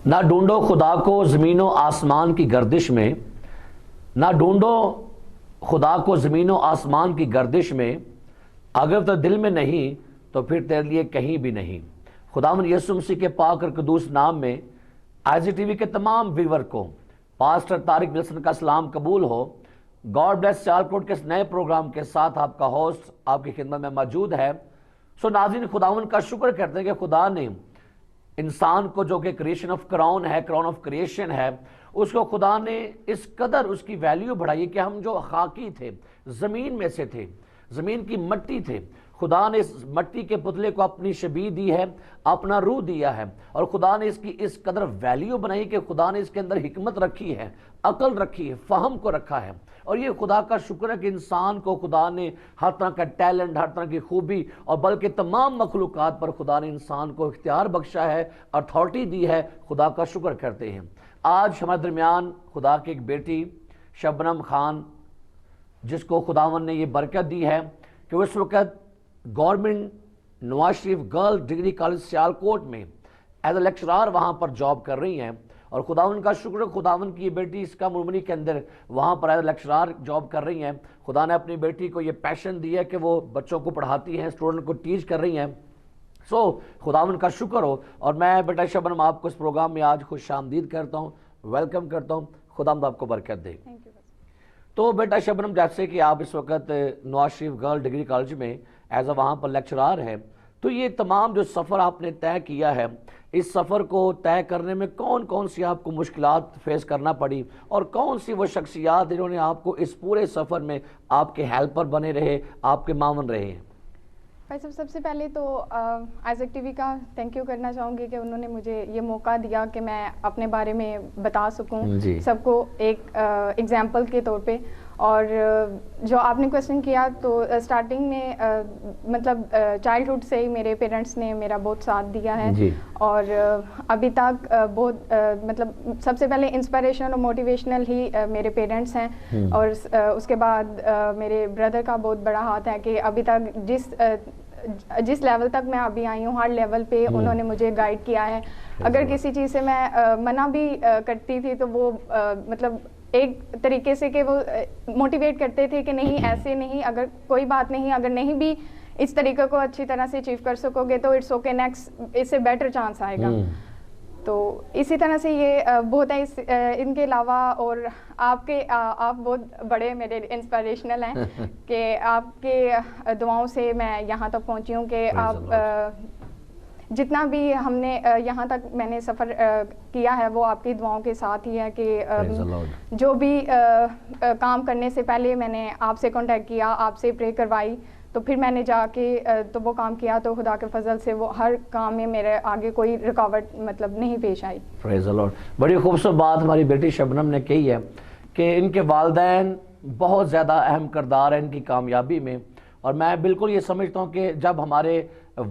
نہ ڈھونڈو خدا کو زمین و آسمان کی گردش میں، نہ ڈھونڈو خدا کو زمین و آسمان کی گردش میں، اگر تو دل میں نہیں تو پھر تیرے لیے کہیں بھی نہیں۔ خداوند یسوع مسیح کے پاک اور قدوس نام میں آئی ٹی وی کے تمام ویور کو پاسٹر طارق ولسن کا سلام قبول ہو۔ گاڈ بلیس سیالکوٹ کے اس نئے پروگرام کے ساتھ آپ کا ہوسٹ آپ کی خدمت میں موجود ہے۔ سو ناظرین، خداوند کا شکر کرتے ہیں کہ خدا نے انسان کو، جو کہ کریشن آف کراؤن ہے، کراؤن آف کریشن ہے، اس کو خدا نے اس قدر اس کی ویلیو بڑھائی کہ ہم جو خاکی تھے، زمین میں سے تھے، زمین کی مٹی تھے، خدا نے اس مٹی کے پتلے کو اپنی شبیہ دی ہے، اپنا روح دیا ہے، اور خدا نے اس کی اس قدر ویلیو بنائی کہ خدا نے اس کے اندر حکمت رکھی ہے، عقل رکھی ہے، فہم کو رکھا ہے۔ اور یہ خدا کا شکر ہے کہ انسان کو خدا نے ہر طرح کا ٹیلنٹ، ہر طرح کی خوبی، اور بلکہ تمام مخلوقات پر خدا نے انسان کو اختیار بخشا ہے، اتھارٹی دی ہے۔ خدا کا شکر کرتے ہیں۔ آج ہمارے درمیان خدا کی ایک بیٹی شبنم خان، جس کو خداوند نے یہ برکت دی ہے کہ وہ اس وقت government Nawaz Sharif girl degree college Sialkot میں ایز اے لیکچرار وہاں پر جاب کر رہی ہیں، اور خداوند کا شکر ہے، خداوند کی یہ بیٹی اس کا مرمنی کے اندر وہاں پر ایز اے لیکچرار جاب کر رہی ہیں۔ خدا نے اپنی بیٹی کو یہ پیشن دی ہے کہ وہ بچوں کو پڑھاتی ہیں، اسٹوڈنٹ کو ٹیچ کر رہی ہیں۔ سو خداوند کا شکر ہو، اور میں بیٹا شبنم آپ کو اس پروگرام میں آج خوش آمدید کرتا ہوں، ویلکم کرتا ہوں۔ خداوند آپ کو برکت دے۔ تو بیٹا شبنم، جیسے کہ آپ اس وقت Nawaz Sharif girl degree college میں ایز اے وہاں پر لیکچرار ہے، تو یہ تمام جو سفر آپ نے طے کیا ہے، اس سفر کو طے کرنے میں کون کون سی آپ کو مشکلات فیس کرنا پڑی، اور کون سی وہ شخصیات جنہوں نے آپ کو اس پورے سفر میں آپ کے ہیلپر بنے رہے، آپ کے معاون رہے ہیں؟ بھائی صاحب، سب سے پہلے تو آئزک ٹی وی کا تھینک یو کرنا چاہوں گی کہ انہوں نے مجھے یہ موقع دیا کہ میں اپنے بارے میں بتا سکوں سب کو ایک ایگزامپل کے طور پہ۔ اور جو آپ نے کویسچن کیا، تو اسٹارٹنگ میں مطلب چائلڈہڈ سے ہی میرے پیرنٹس نے میرا بہت ساتھ دیا ہے، اور ابھی تک بہت مطلب سب سے پہلے انسپریشنل اور موٹیویشنل ہی میرے پیرنٹس ہیں، اور اس کے بعد میرے بردر کا بہت بڑا ہاتھ ہے کہ ابھی تک جس لیول تک میں ابھی آئی ہوں، ہر لیول پہ انہوں نے مجھے گائیڈ کیا ہے۔ اگر کسی چیز سے میں منع بھی کرتی تھی تو وہ مطلب ایک طریقے سے کہ وہ موٹیویٹ کرتے تھے کہ نہیں، ایسے نہیں، اگر کوئی بات نہیں، اگر نہیں بھی اس طریقے کو اچھی طرح سے اچیو کر سکو گے تو اٹس اوکے، نیکسٹ اس سے بیٹر چانس آئے گا۔ تو اسی طرح سے یہ بہت ہے۔ ان کے علاوہ اور آپ بہت بڑے میرے انسپریشنل ہیں کہ آپ کے دعاؤں سے میں یہاں تک پہنچی ہوں کہ آپ جتنا بھی ہم نے یہاں تک میں نے سفر کیا ہے وہ آپ کی دعاؤں کے ساتھ ہی ہے کہ جو بھی کام کرنے سے پہلے میں نے آپ سے کانٹیکٹ کیا، آپ سے پرے کروائی، تو پھر میں نے جا کے تو وہ کام کیا، تو خدا کے فضل سے وہ ہر کام میں میرے آگے کوئی رکاوٹ مطلب نہیں پیش آئی۔ پریز دی لارڈ۔ بڑی خوبصورت بات ہماری بیٹی شبنم نے کہی ہے کہ ان کے والدین بہت زیادہ اہم کردار ہے ان کی کامیابی میں، اور میں بالکل یہ سمجھتا ہوں کہ جب ہمارے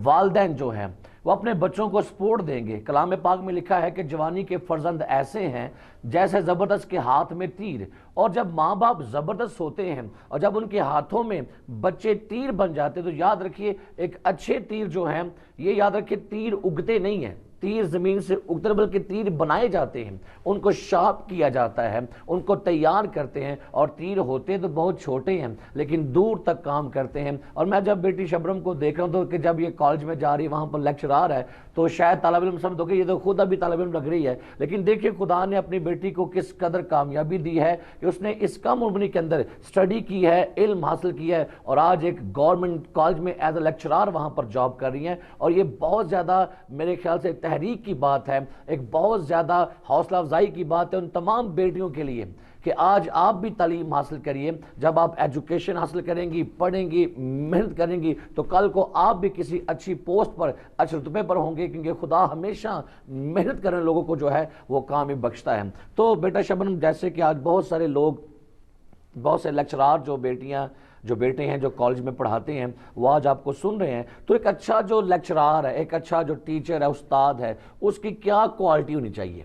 والدین جو ہیں وہ اپنے بچوں کو سپورٹ دیں گے، کلام پاک میں لکھا ہے کہ جوانی کے فرزند ایسے ہیں جیسے زبردست کے ہاتھ میں تیر، اور جب ماں باپ زبردست ہوتے ہیں اور جب ان کے ہاتھوں میں بچے تیر بن جاتے تو یاد رکھیے، ایک اچھے تیر جو ہیں، یہ یاد رکھیے، تیر اگتے نہیں ہیں، تیر زمین سے اگتے بلکہ تیر بنائے جاتے ہیں، ان کو شارپ کیا جاتا ہے، ان کو تیار کرتے ہیں، اور تیر ہوتے تو بہت چھوٹے ہیں لیکن دور تک کام کرتے ہیں۔ اور میں جب بیٹی شبنم کو دیکھ رہا ہوں تو کہ جب یہ کالج میں جا رہی ہے، وہاں پر لیکچرار ہے، تو شاید طالب علم سمجھو کہ یہ تو خود ابھی طالب علم لگ رہی ہے، لیکن دیکھیے خدا نے اپنی بیٹی کو کس قدر کامیابی دی ہے کہ اس نے اس کم عمری کے اندر اسٹڈی کی ہے، علم حاصل کیا ہے، اور آج ایک گورنمنٹ کالج میں ایز اے لیکچرار وہاں پر جاب کر رہی ہیں۔ اور یہ بہت زیادہ میرے خیال سے تحریک کی بات ہے، ایک بہت زیادہ حوصلہ افزائی کی بات ہے ان تمام بیٹیوں کے لیے کہ آج آپ بھی تعلیم حاصل کریے۔ جب آپ ایجوکیشن حاصل کریں گی، پڑھیں گی، محنت کریں گی، تو کل کو آپ بھی کسی اچھی پوسٹ پر، اچھے رتبے پر ہوں گے، کیونکہ خدا ہمیشہ محنت کرنے لوگوں کو جو ہے وہ کام بخشتا ہے۔ تو بیٹا شبنم، جیسے کہ آج بہت سارے لوگ، بہت سے لیکچرار جو بیٹے ہیں جو کالج میں پڑھاتے ہیں، وہ آج آپ کو سن رہے ہیں، تو ایک اچھا جو لیکچرار ہے، ایک اچھا جو ٹیچر ہے، استاد ہے، اس کی کیا کوالٹی ہونی چاہیے؟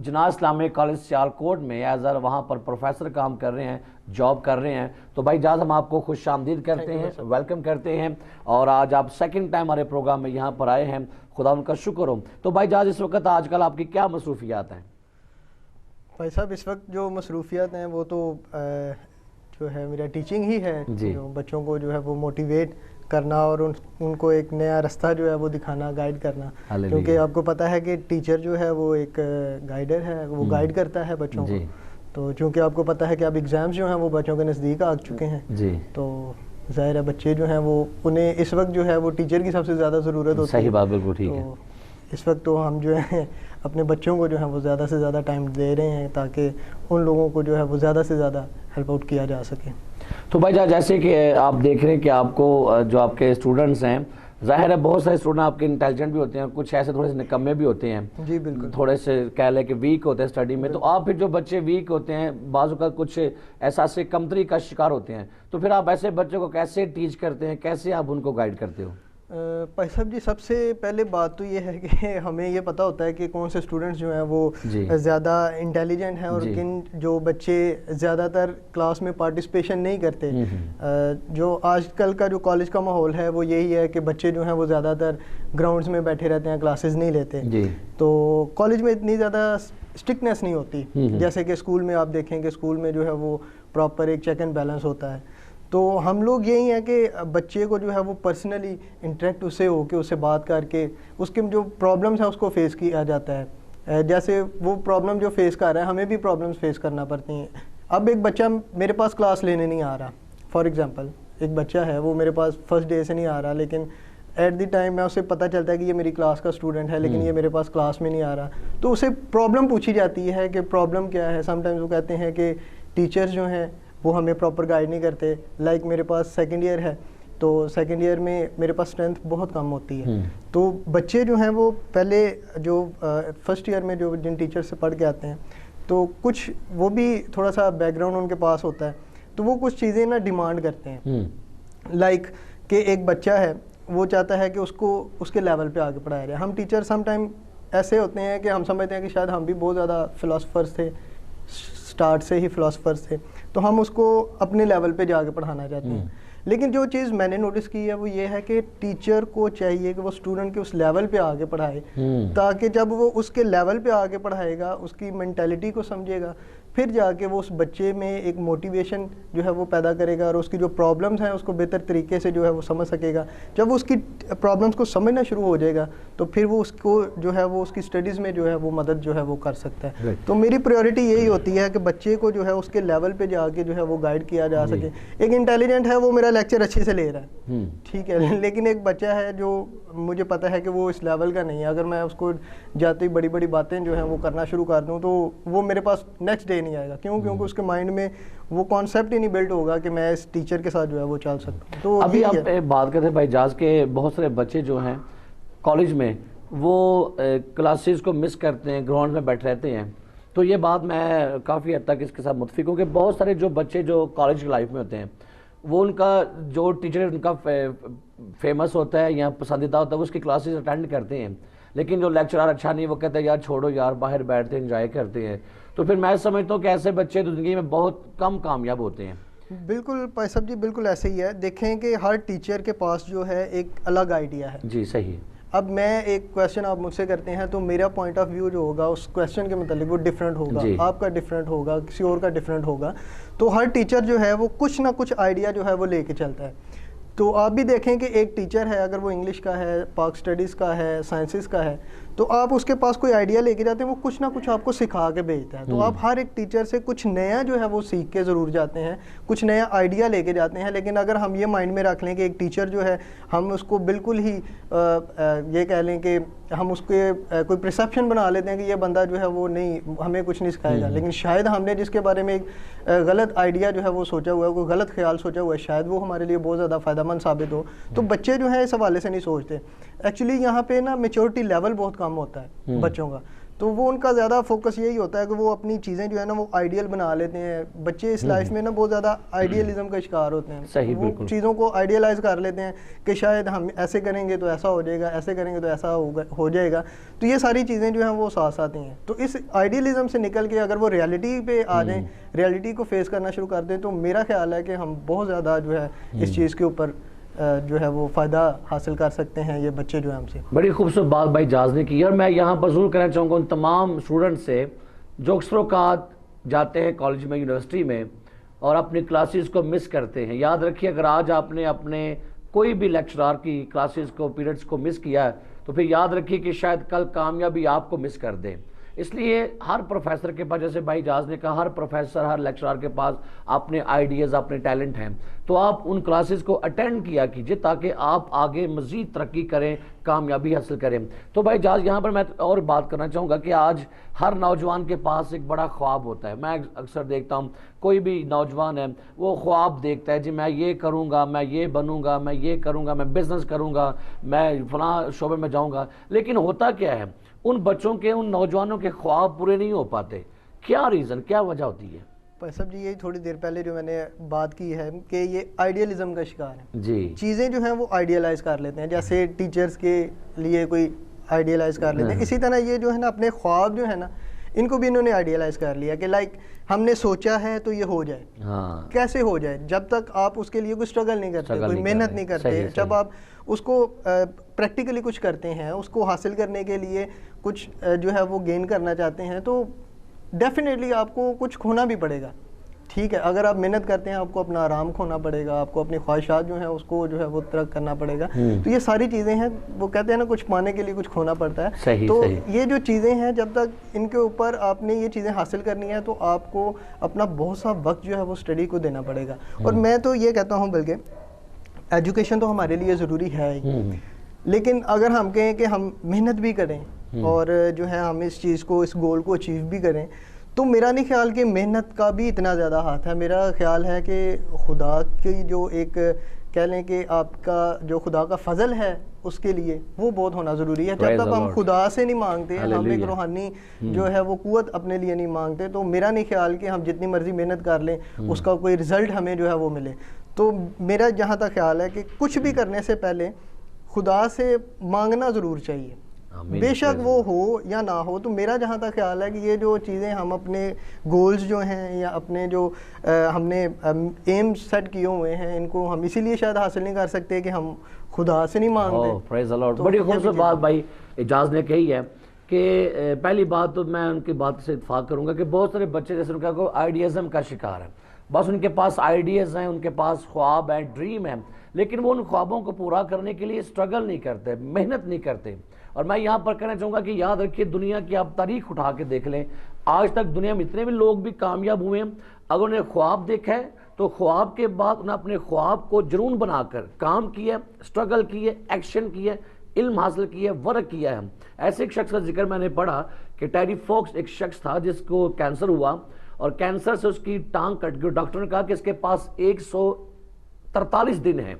جناح اسلامک کالج سیالکوٹ میں ایز وہاں پر پروفیسر کام کر رہے ہیں, جاب کر رہے ہیں. تو بھائی جاز ہم آپ کو خوش آمدید کرتے ہیں, ویلکم کرتے ہیں, اور آج آپ سیکنڈ ٹائم ہمارے پروگرام میں یہاں پر آئے ہیں, خدا ان کا شکر ہو. تو بھائی جاز اس وقت آج کل آپ کی کیا مصروفیات ہیں؟ بھائی صاحب اس وقت جو مصروفیات ہیں وہ تو جو ہے میرا ٹیچنگ ہی ہے, جو بچوں کو جو ہے وہ موٹیویٹ کرنا اور ان کو ایک نیا رستہ جو ہے وہ دکھانا, گائیڈ کرنا. کیونکہ آپ کو پتہ ہے کہ ٹیچر جو ہے وہ ایک گائیڈر ہے, وہ گائیڈ کرتا ہے بچوں کو. تو چونکہ آپ کو پتہ ہے کہ اب ایگزامز جو ہیں وہ بچوں کے نزدیک آ چکے ہیں, تو ظاہر ہے بچے جو ہیں وہ انہیں اس وقت جو ہے وہ ٹیچر کی سب سے زیادہ ضرورت ہوتی ہے. صحیح بات, بالکل ٹھیک ہے. اس وقت تو ہم جو ہیں اپنے بچوں کو جو ہے وہ زیادہ سے زیادہ ٹائم دے رہے ہیں تاکہ ان لوگوں کو جو ہے وہ زیادہ سے زیادہ ہیلپ آؤٹ کیا جا سکے. تو بھائی جیسے کہ آپ دیکھ رہے ہیں کہ آپ کو جو آپ کے اسٹوڈنٹس ہیں, ظاہر ہے بہت سارے اسٹوڈنٹ آپ کے انٹیلیجنٹ بھی ہوتے ہیں, کچھ ایسے تھوڑے سے نکمے بھی ہوتے ہیں. جی بالکل, تھوڑے سے کہہ لیں کہ ویک ہوتے ہیں اسٹڈی میں. تو آپ پھر جو بچے ویک ہوتے ہیں, بعض اوقات کچھ احساس کمتری کا شکار ہوتے ہیں, تو پھر آپ ایسے بچوں کو کیسے ٹیچ کرتے ہیں, کیسے آپ ان کو گائیڈ کرتے ہو؟ بھائی صاحب جی سب سے پہلے بات تو یہ ہے کہ ہمیں یہ پتہ ہوتا ہے کہ کون سے اسٹوڈنٹس جو ہیں وہ زیادہ انٹیلیجنٹ ہیں اور کن جو بچے زیادہ تر کلاس میں پارٹیسپیشن نہیں کرتے. جو آج کل کا جو کالج کا ماحول ہے وہ یہی ہے کہ بچے جو ہیں وہ زیادہ تر گراؤنڈز میں بیٹھے رہتے ہیں, کلاسز نہیں لیتے. تو کالج میں اتنی زیادہ اسٹرکٹنیس نہیں ہوتی جیسے کہ اسکول میں. آپ دیکھیں کہ اسکول میں جو ہے وہ پراپر ایک چیک اینڈ بیلنس ہوتا ہے. تو ہم لوگ یہی ہیں کہ بچے کو جو ہے وہ پرسنلی انٹریکٹ اس سے ہو کے, اس سے بات کر کے اس کے جو پرابلمس ہیں اس کو فیس کیا جاتا ہے. جیسے وہ پرابلم جو فیس کر رہا ہے ہمیں بھی پرابلمس فیس کرنا پڑتی ہیں. اب ایک بچہ میرے پاس کلاس لینے نہیں آ رہا, فار ایگزامپل ایک بچہ ہے وہ میرے پاس فرسٹ ڈے سے نہیں آ رہا, لیکن ایٹ دی ٹائم میں اسے پتہ چلتا ہے کہ یہ میری کلاس کا اسٹوڈنٹ ہے لیکن یہ میرے پاس کلاس میں نہیں آ رہا. تو اسے پرابلم پوچھی جاتی ہے کہ پرابلم کیا ہے. سم ٹائمز وہ کہتے ہیں کہ ٹیچرز جو ہیں وہ ہمیں پراپر گائیڈ نہیں کرتے. لائک میرے پاس سیکنڈ ایئر ہے, تو سیکنڈ ایئر میں میرے پاس اسٹرینتھ بہت کم ہوتی ہے. تو بچے جو ہیں وہ پہلے جو فرسٹ ایئر میں جو جن ٹیچر سے پڑھ کے آتے ہیں تو کچھ وہ بھی تھوڑا سا بیک گراؤنڈ ان کے پاس ہوتا ہے, تو وہ کچھ چیزیں نا ڈیمانڈ کرتے ہیں. لائک کہ ایک بچہ ہے وہ چاہتا ہے کہ اس کو اس کے لیول پہ آگے پڑھایا جائے. ہم ٹیچر سم ٹائم ایسے ہوتے ہیں کہ ہم سمجھتے ہیں کہ شاید ہم بھی بہت زیادہ فلاسفرز تھے, اسٹارٹ سے ہی فلاسفرز تھے, تو ہم اس کو اپنے لیول پہ جا کے پڑھانا چاہتے ہیں. لیکن جو چیز میں نے نوٹس کی ہے وہ یہ ہے کہ ٹیچر کو چاہیے کہ وہ اسٹوڈنٹ کے اس لیول پہ آگے پڑھائے, تاکہ جب وہ اس کے لیول پہ آگے پڑھائے گا, اس کی مینٹیلٹی کو سمجھے گا, پھر جا کے وہ اس بچے میں ایک موٹیویشن جو ہے وہ پیدا کرے گا اور اس کی جو پرابلمس ہیں اس کو بہتر طریقے سے جو ہے وہ سمجھ سکے گا. جب وہ اس کی پرابلمس کو سمجھنا شروع ہو جائے گا تو پھر وہ اس کو جو ہے وہ اس کی اسٹڈیز میں جو ہے وہ مدد جو ہے وہ کر سکتا ہے. تو میری پریورٹی یہی ہوتی ہے کہ بچے کو جو ہے اس کے لیول پہ جا کے جو ہے وہ گائیڈ کیا جا سکے. ایک انٹیلیجنٹ ہے وہ میرا لیکچر اچھے سے لے رہا ہے, ٹھیک ہے, لیکن ایک بچہ ہے جو مجھے پتہ ہے کہ وہ اس لیول کا نہیں ہے. اگر میں اس کو جاتے ہی بڑی بڑی باتیں جو ہیں وہ کرنا شروع کر دوں تو وہ میرے پاس نیکسٹ ڈے نہیں آئے گا. کیونکہ اس کے مائنڈ میں وہ کانسیپٹ ہی نہیں بلڈ ہوگا کہ میں اس ٹیچر کے ساتھ جو ہے وہ چل سکتا ہوں. تو ابھی آپ بات کرتے ہیں بھائی جاز کے بہت سارے بچے جو ہیں کالج میں وہ کلاسز کو مس کرتے ہیں, گراؤنڈ میں بیٹھ رہتے ہیں. تو یہ بات میں کافی حد تک اس کے ساتھ متفق ہوں کہ بہت سارے جو بچے جو کالج کی لائف میں ہوتے ہیں وہ ان کا جو ٹیچر ان کا فیمس ہوتا ہے یا پسندیدہ ہوتا ہے وہ اس کی کلاسز اٹینڈ کرتے ہیں, لیکن جو لیکچرر اچھا نہیں وہ کہتے ہیں یار چھوڑو یار, باہر بیٹھتے ہیں انجوائے کرتے ہیں. تو پھر میں سمجھتا ہوں کہ ایسے بچے زندگی میں بہت کم کامیاب ہوتے ہیں. بالکل بھائی صاحب جی بالکل ایسے ہی ہے. دیکھیں کہ ہر ٹیچر کے پاس جو ہے ایک الگ آئیڈیا ہے. جی صحیح. اب میں ایک کویشچن آپ مجھ سے کرتے ہیں تو میرا پوائنٹ آف ویو جو ہوگا اس کویشچن کے متعلق وہ ڈفرینٹ ہوگا, آپ کا ڈفرینٹ ہوگا, کسی اور کا ڈفرینٹ ہوگا. تو ہر ٹیچر جو ہے وہ کچھ نہ کچھ آئیڈیا جو ہے وہ لے کے چلتا ہے. تو آپ بھی دیکھیں کہ ایک ٹیچر ہے, اگر وہ انگلش کا ہے, پاک اسٹڈیز کا ہے, سائنسز کا ہے, تو آپ اس کے پاس کوئی آئیڈیا لے کے جاتے ہیں, وہ کچھ نہ کچھ آپ کو سکھا کے بھیجتا ہے. تو آپ ہر ایک ٹیچر سے کچھ نیا جو ہے وہ سیکھ کے ضرور جاتے ہیں, کچھ نیا آئیڈیا لے کے جاتے ہیں. لیکن اگر ہم یہ مائنڈ میں رکھ لیں کہ ایک ٹیچر جو ہے ہم اس کو بالکل ہی یہ کہہ لیں کہ ہم اس کے کوئی پرسیپشن بنا لیتے ہیں کہ یہ بندہ جو ہے وہ نہیں ہمیں کچھ نہیں سکھائے گا, لیکن شاید ہم نے جس کے بارے میں ایک غلط آئیڈیا جو ہے وہ سوچا ہوا ہے, کوئی غلط خیال سوچا ہوا ہے, شاید وہ ہمارے لیے بہت زیادہ فائدہ مند ثابت ہو. تو بچے جو ہیں اس حوالے سے نہیں سوچتے. ایکچولی یہاں پہ نا میچورٹی لیول بہت کم ہوتا ہے بچوں کا. تو وہ ان کا زیادہ فوکس یہی ہوتا ہے کہ وہ اپنی چیزیں جو ہے نا وہ آئیڈیل بنا لیتے ہیں. بچے اس لائف میں نا بہت زیادہ آئیڈیلزم کا شکار ہوتے ہیں, وہ چیزوں کو آئیڈیلائز کر لیتے ہیں کہ شاید ہم ایسے کریں گے تو ایسا ہو جائے گا, ایسے کریں گے تو ایسا ہو جائے گا. تو یہ ساری چیزیں جو ہیں وہ ساتھ آتی ہیں. تو اس آئیڈیلزم سے نکل کے اگر وہ ریالٹی پہ آ جائیں, ریالٹی کو فیس کرنا شروع کر دیں, تو میرا خیال ہے کہ ہم بہت زیادہ جو ہے اس چیز کے اوپر جو ہے وہ فائدہ حاصل کر سکتے ہیں یہ بچے جو ہیں ہم سے. بڑی خوبصورت بات بھائی جاز نے کی, اور میں یہاں پر ضرور کہنا چاہوں گا ان تمام اسٹوڈنٹ سے جو اکثر اوقات جاتے ہیں کالج میں, یونیورسٹی میں, اور اپنی کلاسز کو مس کرتے ہیں. یاد رکھیے اگر آج آپ نے اپنے کوئی بھی لیکچرار کی کلاسز کو, پیریڈز کو مس کیا ہے, تو پھر یاد رکھیے کہ شاید کل کامیابی آپ کو مس کر دیں. اس لیے ہر پروفیسر کے پاس, جیسے بھائی جاز نے کہا, ہر پروفیسر, ہر لیکچرار کے پاس اپنے آئیڈیاز, اپنے ٹیلنٹ ہیں. تو آپ ان کلاسز کو اٹینڈ کیا کیجئے تاکہ آپ آگے مزید ترقی کریں, کامیابی حاصل کریں. تو بھائی جاز یہاں پر میں اور بات کرنا چاہوں گا کہ آج ہر نوجوان کے پاس ایک بڑا خواب ہوتا ہے. میں اکثر دیکھتا ہوں کوئی بھی نوجوان ہے وہ خواب دیکھتا ہے, جی میں یہ کروں گا, میں یہ بنوں گا, میں یہ کروں گا, میں بزنس کروں گا, میں فلاں شعبے میں جاؤں گا. لیکن ہوتا کیا ہے, ان بچوں کے, ان نوجوانوں کے خواب پورے نہیں ہو پاتے. کیا ریزن, کیا وجہ ہوتی ہے؟ صاحب جی یہی تھوڑی دیر پہلے جو میں نے بات کی ہے کہ یہ آئیڈیلزم کا شکار ہے. جی, چیزیں جو ہیں وہ آئیڈیلائز کر لیتے ہیں, جیسے ٹیچرز کے لیے کوئی آئیڈیلائز کر لیتے ہیں, اسی طرح یہ جو ہے نا اپنے خواب جو ہے نا ان کو بھی انہوں نے آئیڈیلائز کر لیا کہ لائک ہم نے سوچا ہے تو یہ ہو جائے. کیسے ہو جائے؟ جب تک آپ اس کے لیے کوئی اسٹرگل نہیں کرتے, کوئی محنت نہیں کرتے, جب آپ اس کو پریکٹیکلی کچھ کرتے ہیں, اس کو حاصل کرنے کے لیے کچھ جو ہے وہ گین کرنا چاہتے ہیں, تو ڈیفینیٹلی آپ کو کچھ کھونا بھی پڑے گا. ٹھیک ہے, اگر آپ محنت کرتے ہیں آپ کو اپنا آرام کھونا پڑے گا, آپ کو اپنی خواہشات جو ہیں اس کو جو ہے وہ ترک کرنا پڑے گا. تو یہ ساری چیزیں ہیں, وہ کہتے ہیں نا کچھ پانے کے لیے کچھ کھونا پڑتا ہے. تو یہ جو چیزیں ہیں جب تک ان کے اوپر آپ نے یہ چیزیں حاصل کرنی ہے تو آپ کو اپنا بہت سا وقت جو ہے وہ اسٹڈی کو دینا پڑے گا. اور میں تو یہ کہتا ہوں بلکہ ایجوکیشن تو ہمارے لیے ضروری ہے ہی, لیکن اگر ہم کہیں کہ ہم محنت بھی کریں اور جو ہے ہم اس چیز کو, اس گول کو اچیو بھی کریں, تو میرا نہیں خیال کہ محنت کا بھی اتنا زیادہ ہاتھ ہے. میرا خیال ہے کہ خدا کی جو ایک کہہ لیں کہ آپ کا جو خدا کا فضل ہے اس کے لیے وہ بہت ہونا ضروری ہے. جب تک ہم خدا سے نہیں مانگتے, ہم ایک روحانی جو ہے وہ قوت اپنے لیے نہیں مانگتے, تو میرا نہیں خیال کہ ہم جتنی مرضی محنت کر لیں اس کا کوئی رزلٹ ہمیں جو ہے وہ ملے. تو میرا جہاں تک خیال ہے کہ کچھ بھی کرنے سے پہلے خدا سے مانگنا ضرور چاہیے, بے شک وہ ہو یا نہ ہو. تو میرا جہاں تک خیال ہے کہ یہ جو چیزیں ہم اپنے گولز جو ہیں یا اپنے جو ہم نے ایم سیٹ کیے ہوئے ہیں, ان کو ہم اسی لیے شاید حاصل نہیں کر سکتے کہ ہم خدا سے نہیں مانگتے. پریز دی لارڈ. بڑی خوبصورت بات بھائی اعجاز نے کہی ہے کہ پہلی بات تو میں ان کی بات سے اتفاق کروں گا کہ بہت سارے بچے جیسے ان کا کو آئیڈیازم کا شکار ہے. بس ان کے پاس آئیڈیاز ہیں, ان کے پاس خواب ہیں, ڈریم ہیں, لیکن وہ ان خوابوں کو پورا کرنے کے لیے اسٹرگل نہیں کرتے, محنت نہیں کرتے. اور میں یہاں پر کہنا چاہوں گا کہ یاد رکھیے دنیا کی آپ تاریخ اٹھا کے دیکھ لیں, آج تک دنیا میں اتنے بھی لوگ بھی کامیاب ہوئے ہیں, اگر انہیں خواب دیکھا ہے تو خواب کے بعد انہیں اپنے خواب کو جنون بنا کر کام کیا, اسٹرگل کیے, ایکشن کیے, علم حاصل کیا, ورک کیا ہے. ایسے ایک شخص کا ذکر میں نے پڑھا کہ ٹیری فوکس ایک شخص تھا جس کو کینسر ہوا اور کینسر سے اس کی ٹانگ کٹ گئی. ڈاکٹر نے کہا کہ اس کے پاس 143 دن ہیں.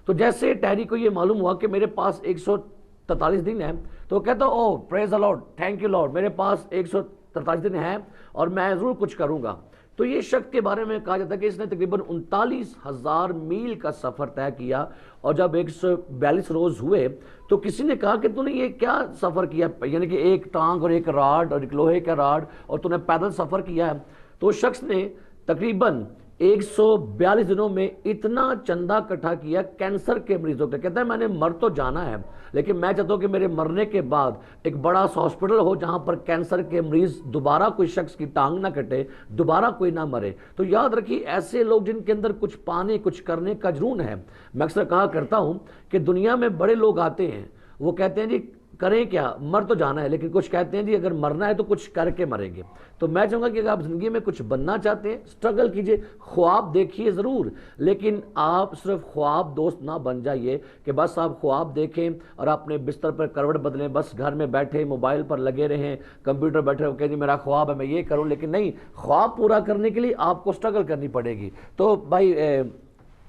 تو جیسے ٹیری کو یہ معلوم ہوا کہ میرے پاس 143 دن ہیں, تو کہتا او پریز دی لارڈ, تھینک یو لارڈ, میرے پاس 143 دن ہیں اور میں ضرور کچھ کروں گا. تو یہ شخص کے بارے میں کہا جاتا ہے کہ اس نے تقریباً 39,000 میل کا سفر طے کیا, اور جب 142 روز ہوئے تو کسی نے کہا کہ تو نے یہ کیا سفر کیا, یعنی کہ ایک ٹانگ اور ایک راڈ اور ایک لوہے کا راڈ, اور تو نے پیدل سفر کیا ہے. تو شخص نے تقریباً 142 دنوں میں اتنا چندہ اکٹھا کیا کینسر کے مریضوں کا. کہتا ہے میں نے مر تو جانا ہے, لیکن میں چاہتا ہوں کہ میرے مرنے کے بعد ایک بڑا سا ہاسپٹل ہو جہاں پر کینسر کے مریض دوبارہ کوئی شخص کی ٹانگ نہ کٹے, دوبارہ کوئی نہ مرے. تو یاد رکھیے ایسے لوگ جن کے اندر کچھ پانے, کچھ کرنے کا جنون ہے. میں اکثر کہا کرتا ہوں کہ دنیا میں بڑے لوگ آتے ہیں, وہ کہتے ہیں جی کریں کیا, مر تو جانا ہے, لیکن کچھ کہتے ہیں جی اگر مرنا ہے تو کچھ کر کے مریں گے. تو میں چاہوں گا کہ اگر آپ زندگی میں کچھ بننا چاہتے ہیں, اسٹرگل کیجئے, خواب دیکھیے ضرور, لیکن آپ صرف خواب دوست نہ بن جائیے کہ بس آپ خواب دیکھیں اور اپنے بستر پر کروٹ بدلیں, بس گھر میں بیٹھے موبائل پر لگے رہیں, کمپیوٹر بیٹھے کہ جی میرا خواب ہے میں یہ کروں. لیکن نہیں, خواب پورا کرنے کے لیے آپ کو اسٹرگل کرنی پڑے گی. تو بھائی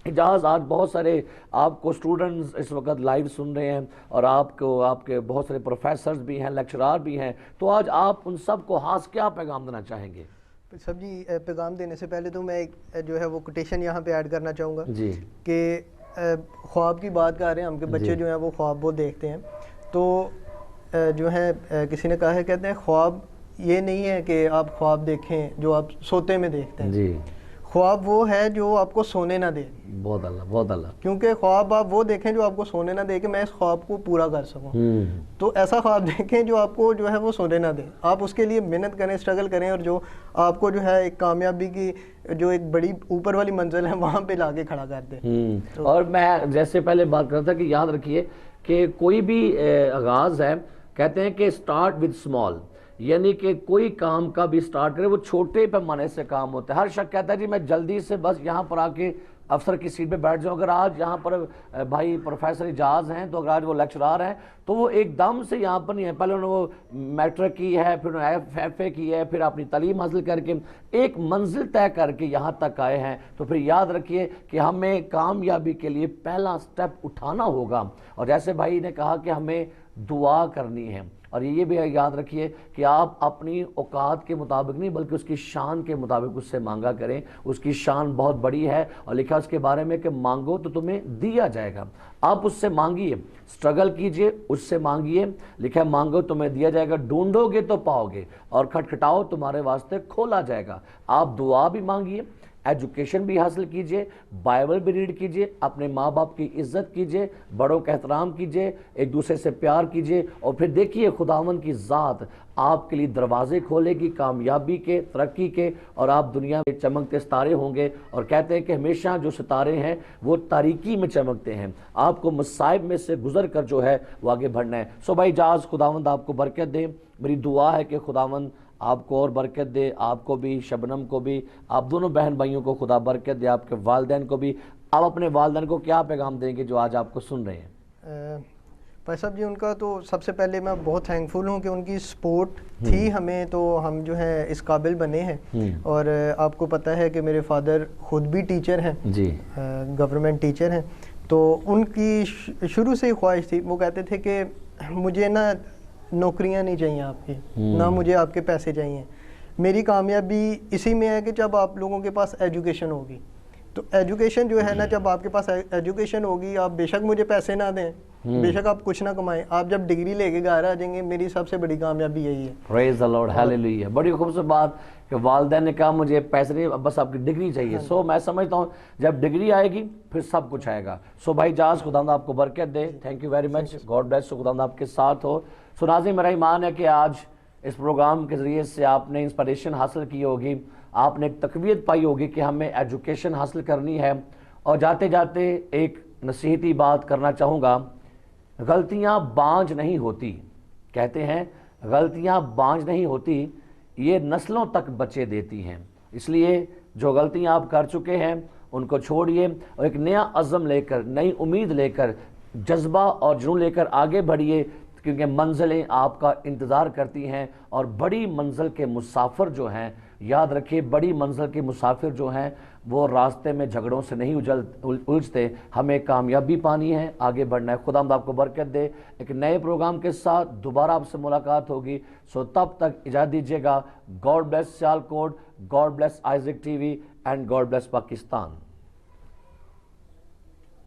اجاز آج بہت سارے آپ کو اسٹوڈنٹس اس وقت لائیو سن رہے ہیں اور آپ کو آپ کے بہت سارے پروفیسرز بھی ہیں, لیکچرار بھی ہیں, تو آج آپ ان سب کو خاص کیا پیغام دینا چاہیں گے؟ سب جی پیغام دینے سے پہلے تو میں ایک جو ہے وہ کوٹیشن یہاں پہ ایڈ کرنا چاہوں گا جی کہ خواب کی بات کر رہے ہیں ہم کہ بچے جو ہیں وہ خواب بہت دیکھتے ہیں. تو جو ہے کسی نے کہا ہے, کہتے ہیں خواب یہ نہیں ہے کہ آپ خواب دیکھیں جو آپ سوتے میں دیکھتے ہیں, جی خواب وہ ہے جو آپ کو سونے نہ دے. بہت اللہ, بہت اللہ. کیونکہ خواب آپ وہ دیکھیں جو آپ کو سونے نہ دے کہ میں اس خواب کو پورا کر سکوں. تو ایسا خواب دیکھیں جو آپ کو جو ہے وہ سونے نہ دے. آپ اس کے لیے محنت کریں, اسٹرگل کریں, اور جو آپ کو جو ہے ایک کامیابی کی جو ایک بڑی اوپر والی منزل ہے وہاں پہ لا کے کھڑا کر دیں. اور میں جیسے پہلے بات کرتا تھا کہ یاد رکھیے کہ کوئی بھی آغاز ہے, کہتے ہیں کہ اسٹارٹ ود اسمال, یعنی کہ کوئی کام کا بھی سٹارٹ کرے وہ چھوٹے پیمانے سے کام ہوتا ہے. ہر شخص کہتا ہے جی میں جلدی سے بس یہاں پر آ کے افسر کی سیٹ پہ بیٹھ جاؤں. اگر آج یہاں پر بھائی پروفیسر اجاز ہیں, تو اگر آج وہ لیکچرار ہیں تو وہ ایک دم سے یہاں پر نہیں ہے. پہلے انہوں نے وہ میٹرک کی ہے, پھر انہوں نے ایف اے کی ہے, پھر اپنی تعلیم حاصل کر کے ایک منزل طے کر کے یہاں تک آئے ہیں. تو پھر یاد رکھیے کہ ہمیں کامیابی کے لیے پہلا سٹیپ اٹھانا ہوگا. اور جیسے بھائی نے کہا کہ ہمیں دعا کرنی ہے, اور یہ بھی یاد رکھیے کہ آپ اپنی اوقات کے مطابق نہیں بلکہ اس کی شان کے مطابق اس سے مانگا کریں. اس کی شان بہت بڑی ہے, اور لکھا اس کے بارے میں کہ مانگو تو تمہیں دیا جائے گا. آپ اس سے مانگیے, سٹرگل کیجئے, اس سے مانگیے. لکھا ہے مانگو تمہیں دیا جائے گا, ڈھونڈو گے تو پاؤ گے, اور کھٹکھٹاؤ تمہارے واسطے کھولا جائے گا. آپ دعا بھی مانگیے, ایجوکیشن بھی حاصل کیجئے, بائبل بھی ریڈ کیجئے, اپنے ماں باپ کی عزت کیجئے, بڑوں کا احترام کیجئے, ایک دوسرے سے پیار کیجئے, اور پھر دیکھیے خداوند کی ذات آپ کے لیے دروازے کھولے گی کامیابی کے, ترقی کے, اور آپ دنیا میں چمکتے ستارے ہوں گے. اور کہتے ہیں کہ ہمیشہ جو ستارے ہیں وہ تاریکی میں چمکتے ہیں. آپ کو مصائب میں سے گزر کر جو ہے وہ آگے بڑھنا ہے. سو بھائی جاز خداوند آپ کو برکت دے. میری دعا ہے کہ خداوند آپ کو اور برکت دے, آپ کو بھی, شبنم کو بھی, آپ دونوں بہن بھائیوں کو خدا برکت دے, آپ کے والدین کو بھی. آپ اپنے والدین کو کیا پیغام دیں گے جو آج آپ کو سن رہے ہیں؟ بھائی صاحب جی ان کا تو سب سے پہلے میں بہت تھینکفل ہوں کہ ان کی سپورٹ تھی ہمیں, تو ہم جو ہے اس قابل بنے ہیں. اور آپ کو پتہ ہے کہ میرے فادر خود بھی ٹیچر ہیں, جی گورنمنٹ ٹیچر ہیں. تو ان کی شروع سے ہی خواہش تھی, وہ کہتے تھے کہ مجھے نا نوکریاں نہیں چاہیے آپ کی, نہ مجھے آپ کے پیسے چاہیے. میری کامیابی اسی میں ہے کہ جب آپ لوگوں کے پاس ایجوکیشن ہوگی. تو ایجوکیشن جو ہے نا, جب آپ کے پاس ایجوکیشن ہوگی, آپ بے شک مجھے پیسے نہ دیں, بے شک آپ کچھ نہ کمائیں, آپ جب ڈگری لے کے گھر آ جائیں گے, میری سب سے بڑی کامیابی یہی ہے. پریز دی لارڈ, ہیلیلویا. بڑی خوبصورت بات کہ والدین نے کہا مجھے پیسے نہیں, بس آپ کی ڈگری چاہیے. سو میں سمجھتا ہوں جب ڈگری آئے گی پھر سب کچھ آئے گا. سو بھائی جاز خداوند آپ کو برکت دے. Thank you very much, God bless. خداوند آپ کے ساتھ ہو. سو ناظرین میرا ایمان ہے کہ آج اس پروگرام کے ذریعے سے آپ نے انسپریشن حاصل کی ہوگی, آپ نے ایک تقویت پائی ہوگی کہ ہمیں ایجوکیشن حاصل کرنی ہے. اور جاتے جاتے ایک نصیحتی بات کرنا چاہوں گا, غلطیاں بانجھ نہیں ہوتی. کہتے ہیں غلطیاں بانجھ نہیں ہوتی, یہ نسلوں تک بچے دیتی ہیں. اس لیے جو غلطیاں آپ کر چکے ہیں ان کو چھوڑیے, اور ایک نیا عزم لے کر, نئی امید لے کر, جذبہ اور جنون لے کر آگے بڑھیے, کیونکہ منزلیں آپ کا انتظار کرتی ہیں. اور بڑی منزل کے مسافر جو ہیں, یاد رکھیے بڑی منزل کے مسافر جو ہیں وہ راستے میں جھگڑوں سے نہیں الجھتے. ہمیں کامیابی پانی ہے, آگے بڑھنا ہے. خدا آپ کو برکت دے. ایک نئے پروگرام کے ساتھ دوبارہ آپ سے ملاقات ہوگی. سو تب تک اجازت دیجیے گا. God bless Sialkot, God bless Isaac TV, and God bless Pakistan.